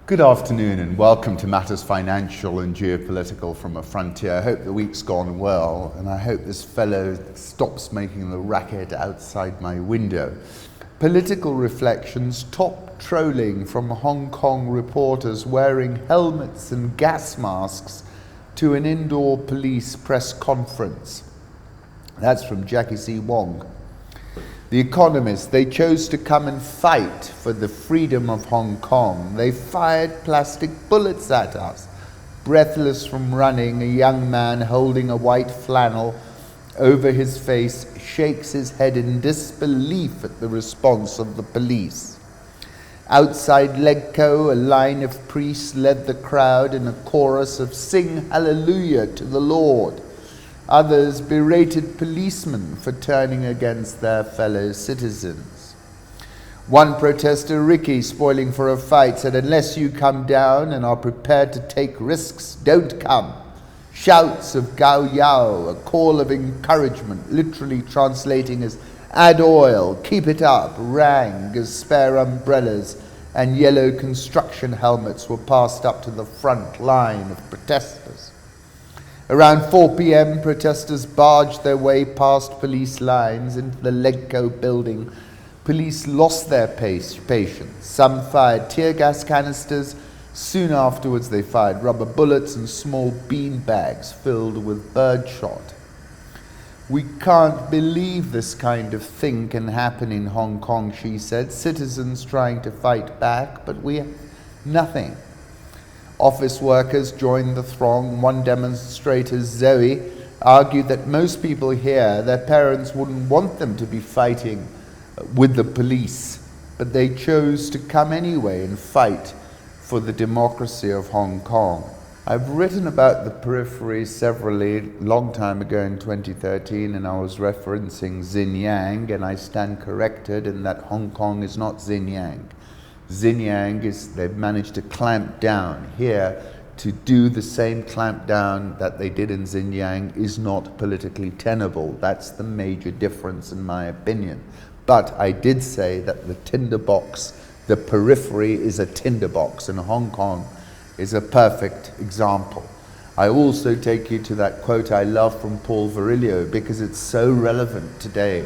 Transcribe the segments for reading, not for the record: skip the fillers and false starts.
Good afternoon and welcome to Matters Financial and Geopolitical from a Frontier. I hope the week's gone well and I hope this fellow stops making the racket outside my window. Political reflections, top trolling from Hong Kong reporters wearing helmets and gas masks to an indoor police press conference. That's from Jackie C. Wong. The Economist, they chose to come and fight for the freedom of Hong Kong. They fired plastic bullets at us. Breathless from running, a young man holding a white flannel over his face shakes his head in disbelief at the response of the police. Outside Legco, a line of priests led the crowd in a chorus of "Sing Hallelujah to the Lord." Others berated policemen for turning against their fellow citizens. One protester, Ricky, spoiling for a fight, said, "Unless you come down and are prepared to take risks, don't come." Shouts of "Gao Yao," a call of encouragement, literally translating as "add oil, keep it up," rang as spare umbrellas and yellow construction helmets were passed up to the front line of protesters. Around 4 p.m., protesters barged their way past police lines into the Legco building. Police lost their patience. Some fired tear gas canisters. Soon afterwards, they fired rubber bullets and small bean bags filled with birdshot. "We can't believe this kind of thing can happen in Hong Kong," she said. "Citizens trying to fight back, but we have nothing." Office workers joined the throng. One demonstrator, Zoe, argued that most people here, their parents wouldn't want them to be fighting with the police, but they chose to come anyway and fight for the democracy of Hong Kong. I've written about the periphery severally, long time ago in 2013, and I was referencing Xinjiang, and I stand corrected in that Hong Kong is not Xinjiang. Xinjiang they've managed to clamp down. Here, to do the same clamp down that they did in Xinjiang is not politically tenable. That's the major difference in my opinion. But I did say that the tinderbox, the periphery is a tinderbox, and Hong Kong is a perfect example. I also take you to that quote I love from Paul Virilio because it's so relevant today.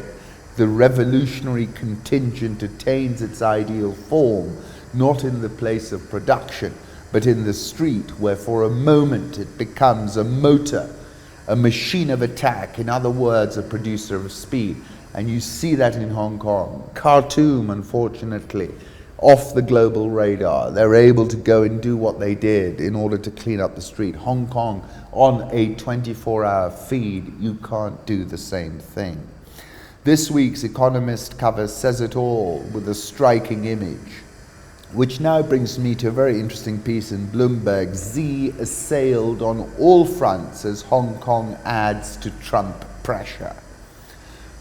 The revolutionary contingent attains its ideal form, not in the place of production, but in the street, where for a moment it becomes a motor, a machine of attack, in other words, a producer of speed. And you see that in Hong Kong. Khartoum, unfortunately, off the global radar. They're able to go and do what they did in order to clean up the street. Hong Kong, on a 24-hour feed, you can't do the same thing. This week's Economist cover says it all with a striking image, which now brings me to a very interesting piece in Bloomberg. Xi assailed on all fronts as Hong Kong adds to Trump pressure.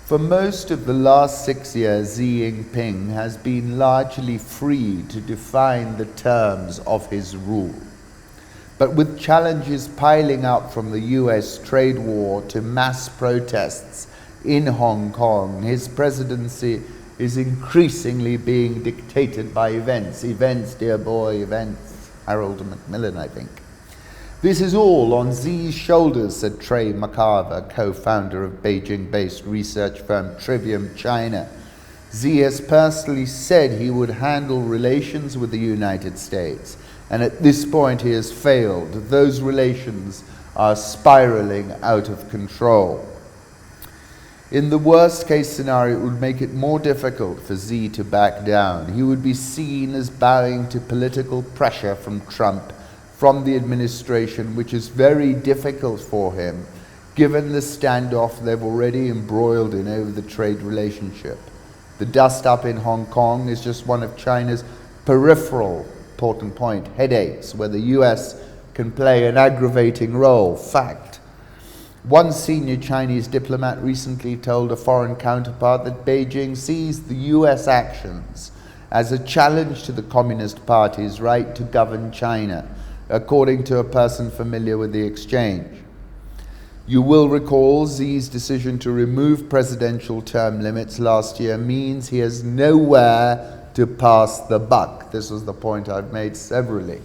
For most of the last 6 years, Xi Jinping has been largely free to define the terms of his rule. But with challenges piling up from the US trade war to mass protests in Hong Kong, his presidency is increasingly being dictated by events. Events, dear boy, events. Harold Macmillan, I think. "This is all on Xi's shoulders," said Trey McCarver, co-founder of Beijing-based research firm Trivium China. "Xi has personally said he would handle relations with the United States, and at this point he has failed. Those relations are spiraling out of control." In the worst case scenario, it would make it more difficult for Xi to back down. He would be seen as bowing to political pressure from Trump, from the administration, which is very difficult for him, given the standoff they've already embroiled in over the trade relationship. The dust-up in Hong Kong is just one of China's peripheral, important point, headaches, where the US can play an aggravating role. Fact. One senior Chinese diplomat recently told a foreign counterpart that Beijing sees the US actions as a challenge to the Communist Party's right to govern China, according to a person familiar with the exchange. You will recall Xi's decision to remove presidential term limits last year means he has nowhere to pass the buck. This was the point I've made severally.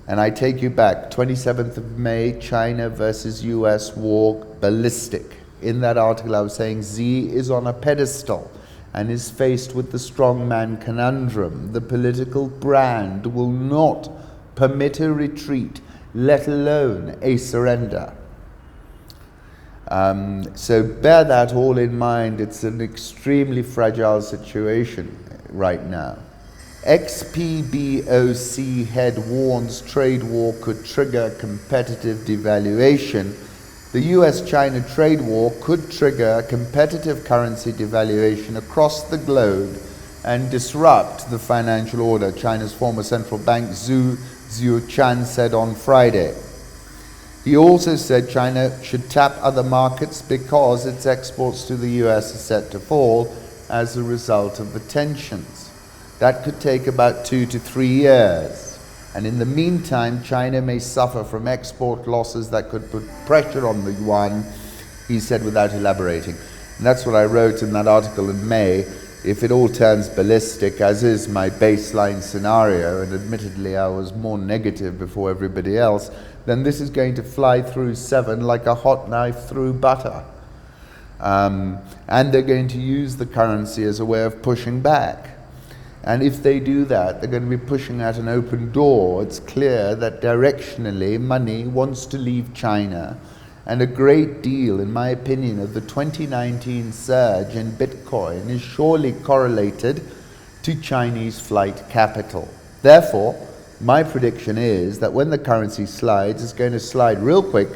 And I take you back, 27th of May, China versus US war, ballistic. In that article I was saying Xi is on a pedestal and is faced with the strongman conundrum. The political brand will not permit a retreat, let alone a surrender. So bear that all in mind. It's an extremely fragile situation right now. XPBOC head warns trade war could trigger competitive devaluation. The US-China trade war could trigger competitive currency devaluation across the globe and disrupt the financial order, China's former central bank Zhu Zhuqian said on Friday. He also said China should tap other markets because its exports to the US are set to fall as a result of the tensions. That could take about 2 to 3 years. And in the meantime, China may suffer from export losses that could put pressure on the yuan, he said without elaborating. And that's what I wrote in that article in May. If it all turns ballistic, as is my baseline scenario, and admittedly I was more negative before everybody else, then this is going to fly through 7 like a hot knife through butter. And they're going to use the currency as a way of pushing back. And if they do that, they're going to be pushing out an open door. It's clear that directionally money wants to leave China. And a great deal, in my opinion, of the 2019 surge in Bitcoin is surely correlated to Chinese flight capital. Therefore, my prediction is that when the currency slides, it's going to slide real quick,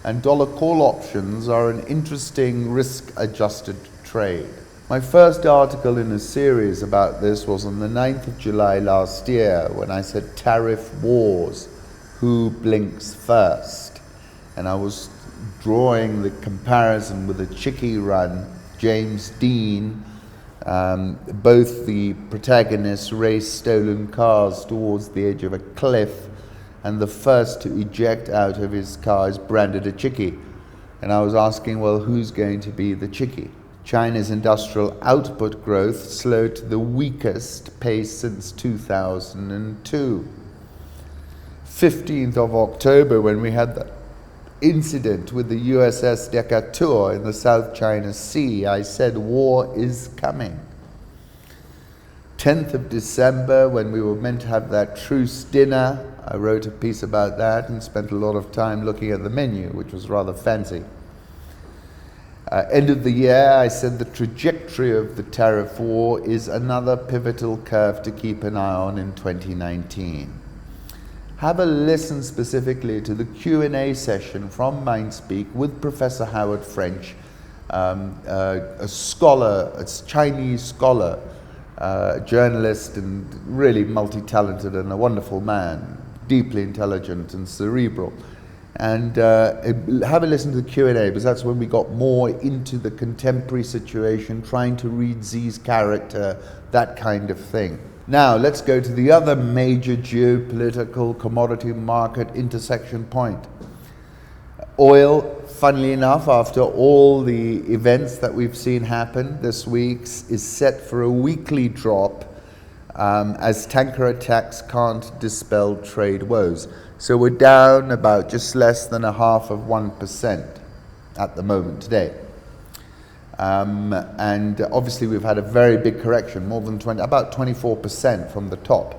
and dollar call options are an interesting risk-adjusted trade. My first article in a series about this was on the 9th of July last year when I said tariff wars, who blinks first? And I was drawing the comparison with a Chickie run, James Dean. Both the protagonists race stolen cars towards the edge of a cliff, and the first to eject out of his car is branded a Chickie. And I was asking, well, who's going to be the Chickie? China's industrial output growth slowed to the weakest pace since 2002. 15th of October, when we had the incident with the USS Decatur in the South China Sea, I said war is coming. 10th of December, when we were meant to have that truce dinner, I wrote a piece about that and spent a lot of time looking at the menu, which was rather fancy. End of the year, I said the trajectory of the tariff war is another pivotal curve to keep an eye on in 2019. Have a listen specifically to the Q&A session from Mindspeak with Professor Howard French, a scholar, a Chinese scholar, journalist, and really multi-talented and a wonderful man, deeply intelligent and cerebral. And have a listen to the Q&A, because that's when we got more into the contemporary situation, trying to read Xi's character, that kind of thing. Now, let's go to the other major geopolitical commodity market intersection point. Oil, funnily enough, after all the events that we've seen happen this week, is set for a weekly drop as tanker attacks can't dispel trade woes. So we're down about just less than 0.5% at the moment today. And obviously we've had a very big correction, more than about 24% from the top.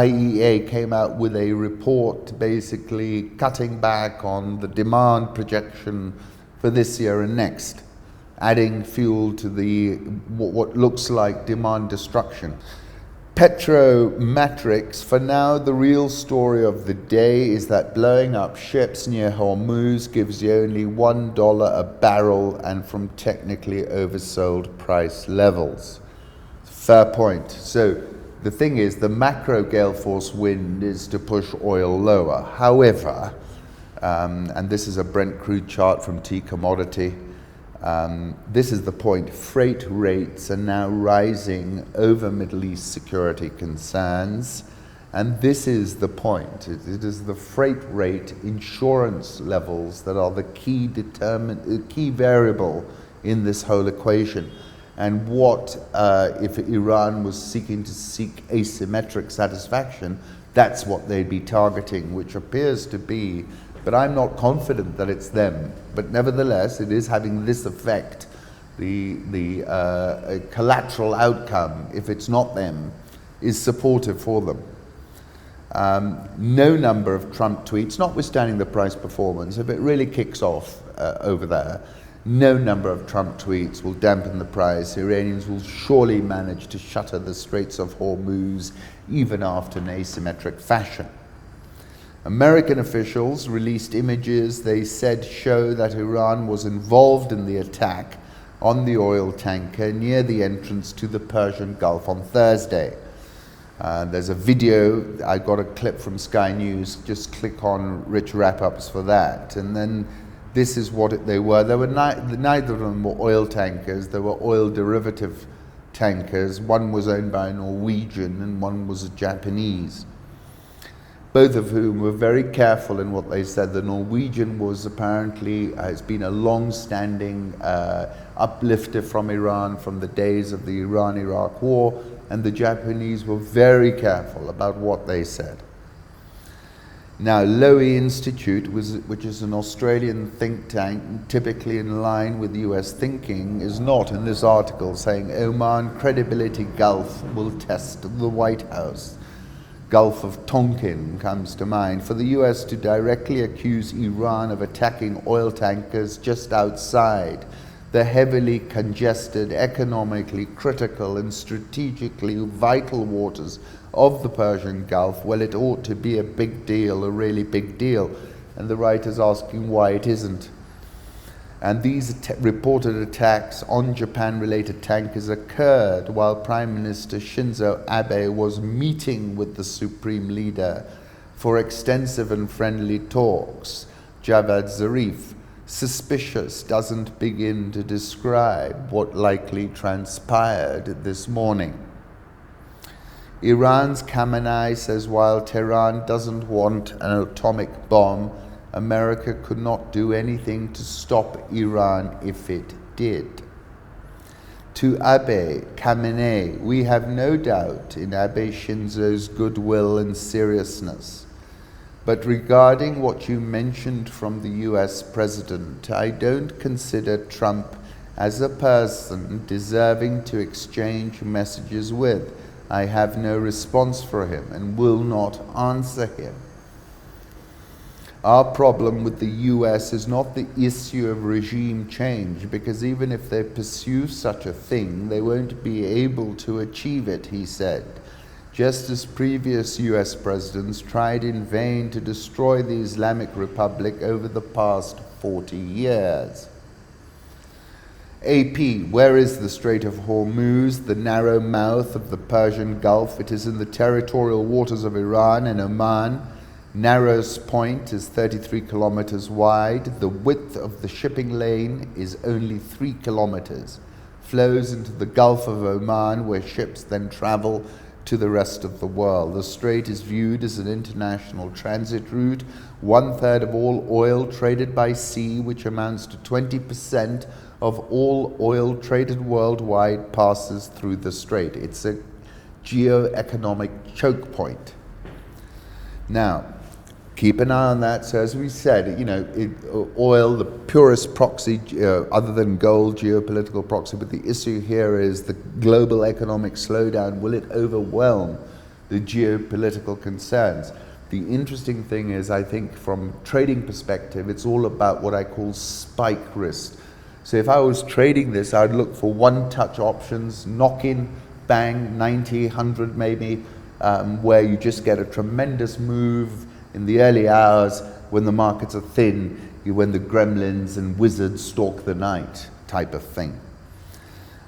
IEA came out with a report basically cutting back on the demand projection for this year and next, adding fuel to the what looks like demand destruction. Petrometrics, for now the real story of the day is that blowing up ships near Hormuz gives you only $1 a barrel and from technically oversold price levels. Fair point. So the thing is, the macro gale force wind is to push oil lower. However, and this is a Brent crude chart from T Commodity, this is the point, freight rates are now rising over Middle East security concerns, and this is the point. It is the freight rate insurance levels that are the key variable in this whole equation. And what if Iran was seeking asymmetric satisfaction, that's what they'd be targeting, which appears to be, but I'm not confident that it's them. But nevertheless, it is having this effect. The collateral outcome, if it's not them, is supportive for them. No number of Trump tweets, notwithstanding the price performance, if it really kicks off over there, no number of Trump tweets will dampen the price. Iranians will surely manage to shutter the Straits of Hormuz, even after an asymmetric fashion. American officials released images they said show that Iran was involved in the attack on the oil tanker near the entrance to the Persian Gulf on Thursday. There's a video, I got a clip from Sky News, just click on Rich Wrap-Ups for that. And then this is what they were. There were neither of them were oil tankers, they were oil derivative tankers. One was owned by a Norwegian and one was a Japanese. Both of whom were very careful in what they said. The Norwegian was apparently, has been a long-standing uplifter from Iran from the days of the Iran-Iraq war, and the Japanese were very careful about what they said. Now, Lowy Institute, which is an Australian think tank, typically in line with US thinking, is not in this article saying Oman credibility gulf will test the White House. Gulf of Tonkin comes to mind. For the US to directly accuse Iran of attacking oil tankers just outside the heavily congested, economically critical and strategically vital waters of the Persian Gulf, well, it ought to be a big deal, a really big deal. And the writer's asking why it isn't. And these reported attacks on Japan-related tankers occurred while Prime Minister Shinzo Abe was meeting with the supreme leader for extensive and friendly talks. Javad Zarif, suspicious, doesn't begin to describe what likely transpired this morning. Iran's Khamenei says while Tehran doesn't want an atomic bomb, America could not do anything to stop Iran if it did. To Abe, Khamenei, we have no doubt in Abe Shinzo's goodwill and seriousness. But regarding what you mentioned from the US president, I don't consider Trump as a person deserving to exchange messages with. I have no response for him and will not answer him. Our problem with the US is not the issue of regime change, because even if they pursue such a thing, they won't be able to achieve it, he said, just as previous US presidents tried in vain to destroy the Islamic Republic over the past 40 years. AP, where is the Strait of Hormuz, the narrow mouth of the Persian Gulf? It is in the territorial waters of Iran and Oman. Narrows Point is 33 kilometers wide. The width of the shipping lane is only 3 kilometers. Flows into the Gulf of Oman, where ships then travel to the rest of the world. The strait is viewed as an international transit route. 1/3 of all oil traded by sea, which amounts to 20% of all oil traded worldwide, passes through the strait. It's a geo-economic choke point. Now, keep an eye on that. So as we said, oil, the purest proxy, other than gold, geopolitical proxy, but the issue here is the global economic slowdown. Will it overwhelm the geopolitical concerns? The interesting thing is, I think from trading perspective, it's all about what I call spike risk. So if I was trading this, I'd look for one-touch options, knock-in, bang, 90, 100 maybe, where you just get a tremendous move in the early hours when the markets are thin, when the gremlins and wizards stalk the night type of thing.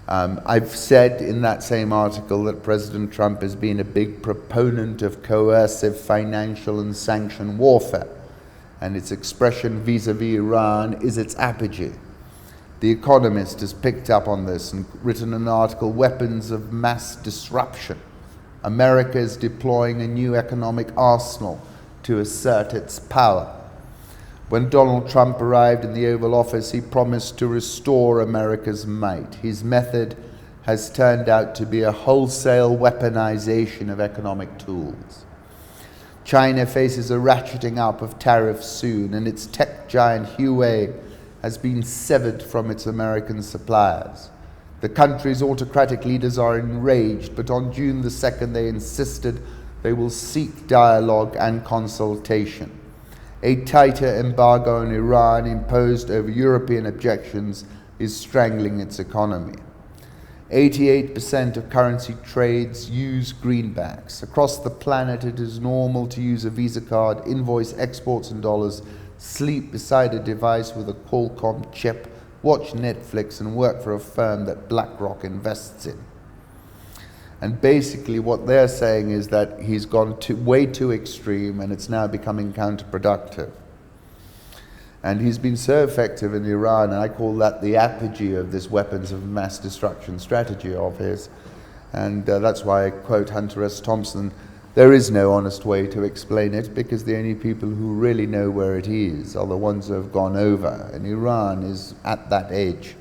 I've said in that same article that President Trump has been a big proponent of coercive financial and sanction warfare, and its expression vis-a-vis Iran is its apogee. The Economist has picked up on this and written an article, Weapons of Mass Disruption. America is deploying a new economic arsenal to assert its power. When Donald Trump arrived in the Oval Office, he promised to restore America's might. His method, has turned out to be a wholesale weaponization of economic tools. China faces a ratcheting up of tariffs soon, and its tech giant Huawei has been severed from its American suppliers. The country's autocratic leaders are enraged, but on June the 2nd they insisted they will seek dialogue and consultation. A tighter embargo on Iran imposed over European objections is strangling its economy. 88% of currency trades use greenbacks. Across the planet, it is normal to use a Visa card, invoice exports in dollars, sleep beside a device with a Qualcomm chip, watch Netflix, and work for a firm that BlackRock invests in. And basically what they're saying is that he's gone way too extreme, and it's now becoming counterproductive. And he's been so effective in Iran, and I call that the apogee of this weapons of mass destruction strategy of his. And that's why I quote Hunter S. Thompson, there is no honest way to explain it, because the only people who really know where it is are the ones who have gone over, and Iran is at that edge.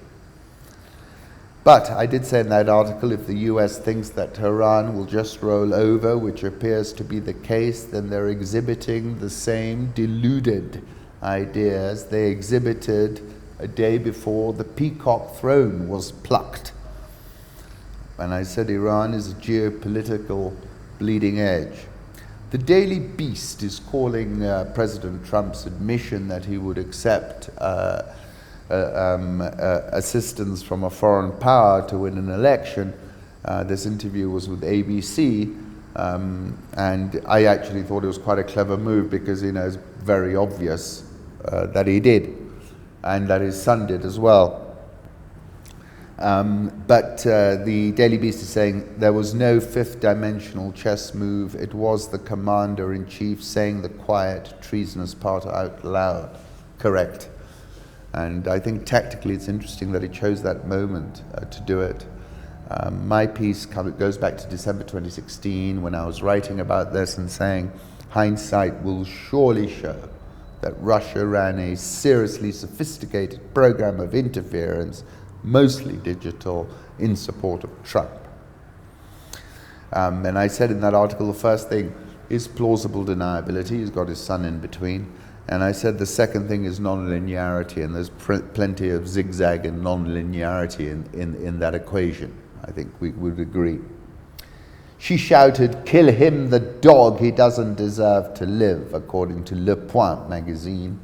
But I did say in that article, if the US thinks that Tehran will just roll over, which appears to be the case, then they're exhibiting the same deluded ideas they exhibited a day before the peacock throne was plucked. And I said Iran is a geopolitical bleeding edge. The Daily Beast is calling President Trump's admission that he would accept assistance from a foreign power to win an election. This interview was with ABC, and I actually thought it was quite a clever move, because it's very obvious that he did, and that his son did as well. But the Daily Beast is saying there was no fifth dimensional chess move. It was the commander-in-chief saying the quiet, treasonous part out loud. Correct. And I think tactically it's interesting that he chose that moment to do it. My piece goes back to December 2016, when I was writing about this and saying, hindsight will surely show that Russia ran a seriously sophisticated program of interference, mostly digital, in support of Trump. And I said in that article, the first thing is plausible deniability. He's got his son in between. And I said the second thing is non-linearity, and there's plenty of zigzag and non-linearity in that equation. I think we would agree. She shouted, "Kill him, the dog, he doesn't deserve to live," according to Le Point magazine.